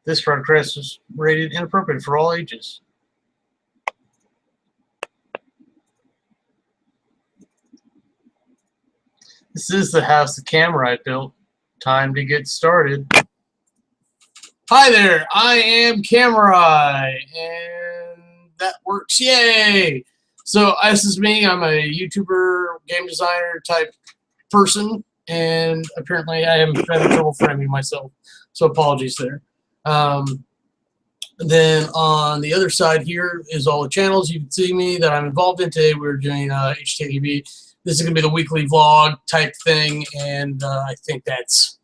This broadcast was rated inappropriate for all ages. This is the house that Kamurai built. Time to get started. Hi there, I am Kamurai, and that works, yay! So this is me. I'm a YouTuber, game designer type person, and apparently I am having trouble framing myself, so apologies there. Then on the other side here is all the channels you can see me that I'm involved in. Today we're doing HTKB. This is going to be the weekly vlog type thing, and I think that's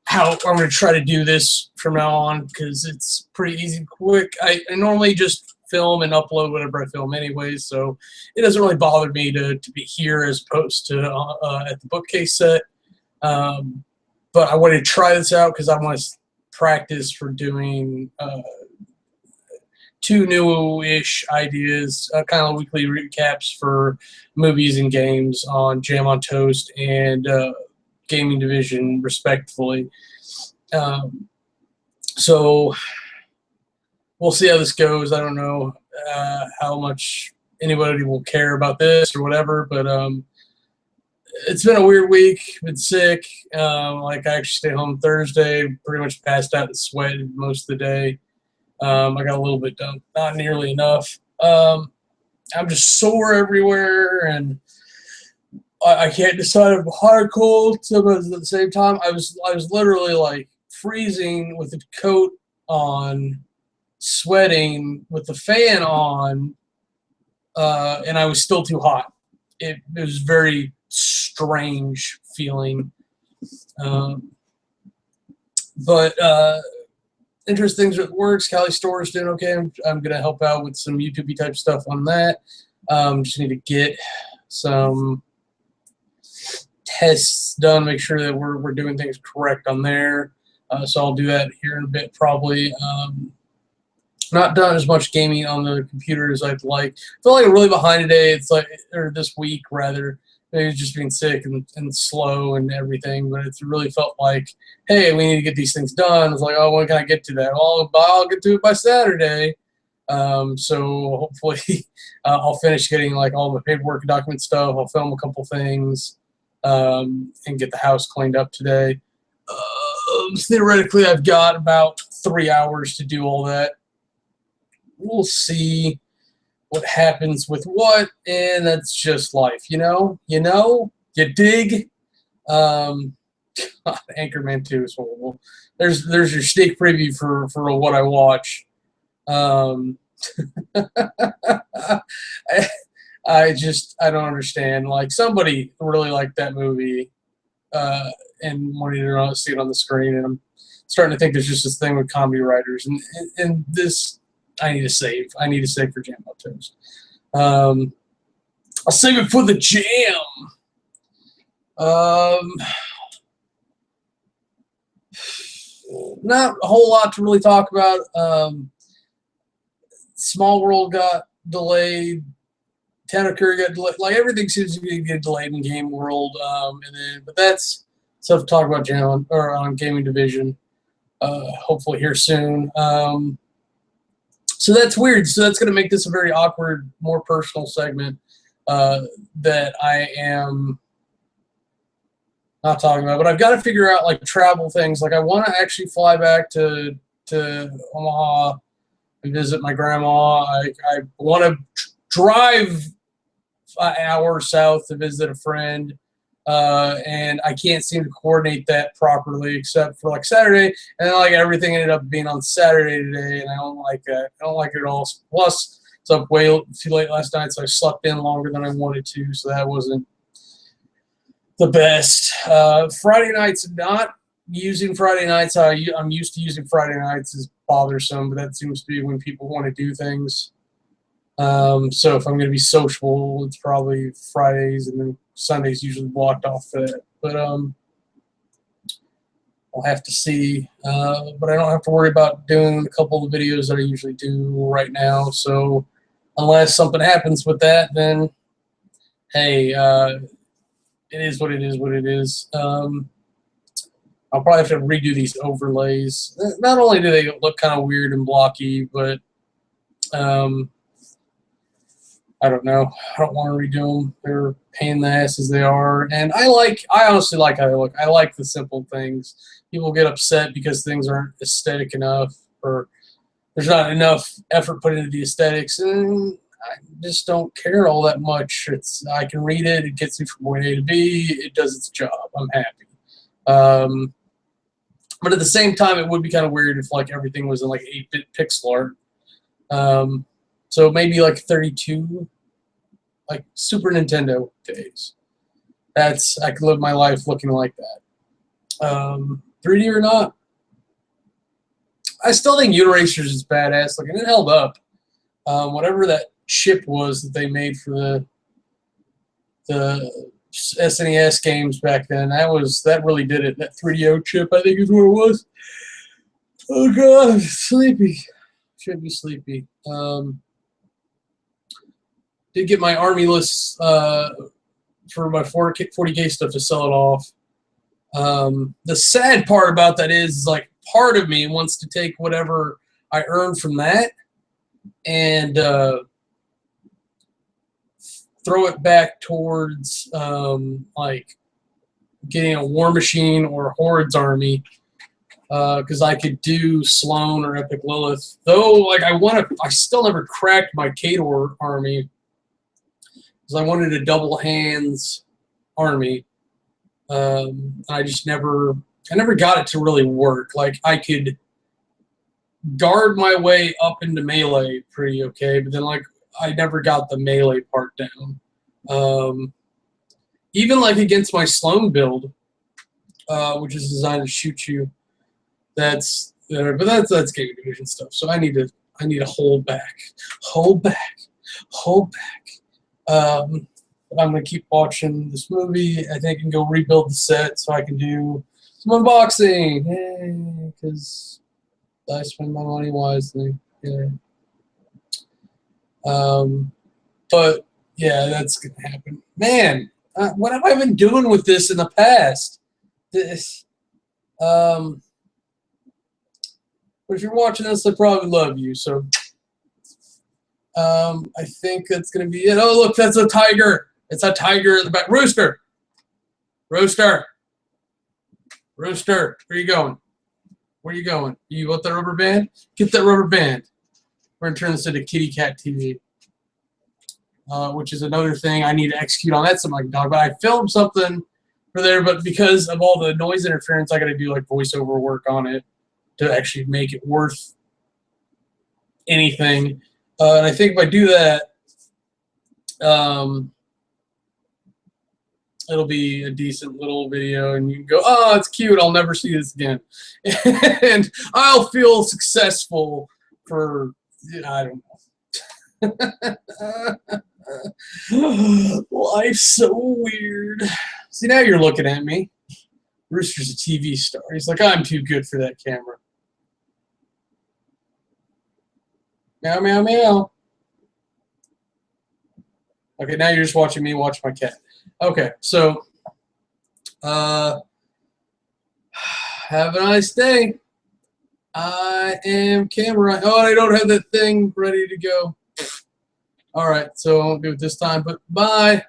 how I'm going to try to do this from now on, because it's pretty easy and quick. I normally just film and upload whatever I film anyways, so it doesn't really bother me to be here as opposed to at the bookcase set. But I wanted to try this out because I want to practice for doing two new-ish ideas, kind of weekly recaps for movies and games on Jam on Toast and Gaming Division, respectively. So we'll see how this goes. I don't know how much anybody will care about this or whatever, but it's been a weird week. Been sick. Like, I actually stayed home Thursday, pretty much passed out and sweated most of the day. I got a little bit done, not nearly enough. I'm just sore everywhere, and I can't decide if I'm hot or cold. At the same time, I was literally like freezing with the coat on, sweating with the fan on, and I was still too hot. It was very strange feeling, but interesting things with works. Cali Store is doing okay. I'm gonna help out with some YouTube type stuff on that. Just need to get some tests done, make sure that we're doing things correct on there. So I'll do that here in a bit, probably. Not done as much gaming on the computer as I'd like. I feel like I'm really behind today. It's like, or this week rather. Maybe just being sick and slow and everything, but it's really felt like, hey, we need to get these things done. It's like, oh, when can I get to that? Well, I'll get to it by Saturday. So hopefully I'll finish getting like all my paperwork and document stuff. I'll film a couple things and get the house cleaned up today. Theoretically, I've got about 3 hours to do all that. We'll see what happens with what, and that's just life, you dig. God, Anchorman 2 is horrible. There's your sneak preview for what I watch. I don't understand. Like, somebody really liked that movie and wanted to see it on the screen, and I'm starting to think there's just this thing with comedy writers, and this. I need to save. I need to save for Jam on Toast. I'll save it for the jam. Not a whole lot to really talk about. Small World got delayed. Tanakura got delayed. Like, everything seems to be getting delayed in Game World. But that's stuff to talk about on Gaming Division. Hopefully here soon. So that's weird. So that's going to make this a very awkward, more personal segment that I am not talking about. But I've got to figure out, like, travel things. Like, I want to actually fly back to Omaha and visit my grandma. I want to drive an hour south to visit a friend. And I can't seem to coordinate that properly, except for like Saturday, and then like everything ended up being on Saturday today, and I don't like that. I don't like it at all. Plus, it's up way too late last night, so I slept in longer than I wanted to, so that wasn't the best. Friday nights, not using Friday nights how I'm used to using Friday nights is bothersome, but that seems to be when people want to do things. So if I'm going to be sociable, it's probably Fridays, and then Sunday's usually blocked off for that. But I'll have to see. But I don't have to worry about doing a couple of the videos that I usually do right now. So unless something happens with that, then hey, it is what it is. I'll probably have to redo these overlays. Not only do they look kind of weird and blocky, but I don't know. I don't want to redo them. They're a pain in the ass as they are. And I honestly like how they look. I like the simple things. People get upset because things aren't aesthetic enough, or there's not enough effort put into the aesthetics. And I just don't care all that much. I can read it. It gets me from point A to B. It does its job. I'm happy. But at the same time, it would be kind of weird if like everything was in like 8-bit pixel art. So maybe like 32, like Super Nintendo days. I could live my life looking like that. 3D or not, I still think Uniracers is badass. Like, and it held up. Whatever that chip was that they made for the SNES games back then, that really did it. That 3DO chip, I think, is what it was. Oh god, sleepy. Should be sleepy. Did get my Army list for my 40K stuff to sell it off. The sad part about that is like part of me wants to take whatever I earn from that and throw it back towards like getting a War Machine or Hordes army, because I could do Sloan or Epic Lilith. Though, like I still never cracked my Kador army because I wanted a double hands army. I never got it to really work. Like I could guard my way up into melee pretty okay, but then like I never got the melee part down. Even like against my Sloan build, which is designed to shoot you, but that's Gaming Division stuff. So I need to hold back. I'm gonna keep watching this movie. I think I can go rebuild the set so I can do some unboxing. Hey, because I spend my money wisely. Yeah. But yeah, that's gonna happen. Man, what have I been doing with this in the past? But if you're watching this, I probably love you. So, I think that's gonna be it. Oh, look, that's a tiger. It's a tiger in the back. Rooster. Where are you going? Where are you going? You want that rubber band? Get that rubber band. We're gonna turn this into Kitty Cat TV. Which is another thing I need to execute on. That's something I can talk about. I filmed something for there, but because of all the noise interference, I got to do like voiceover work on it to actually make it worth anything. And I think if I do that, it'll be a decent little video, and you can go, "Oh, it's cute. I'll never see this again," and I'll feel successful for I don't know. Life's so weird. See, now you're looking at me. Rooster's a TV star. He's like, I'm too good for that camera. Meow, meow, meow. Okay, now you're just watching me watch my cat. Okay, so have a nice day. I am Kamurai. Oh, I don't have that thing ready to go. All right, so I won't do it this time, but bye.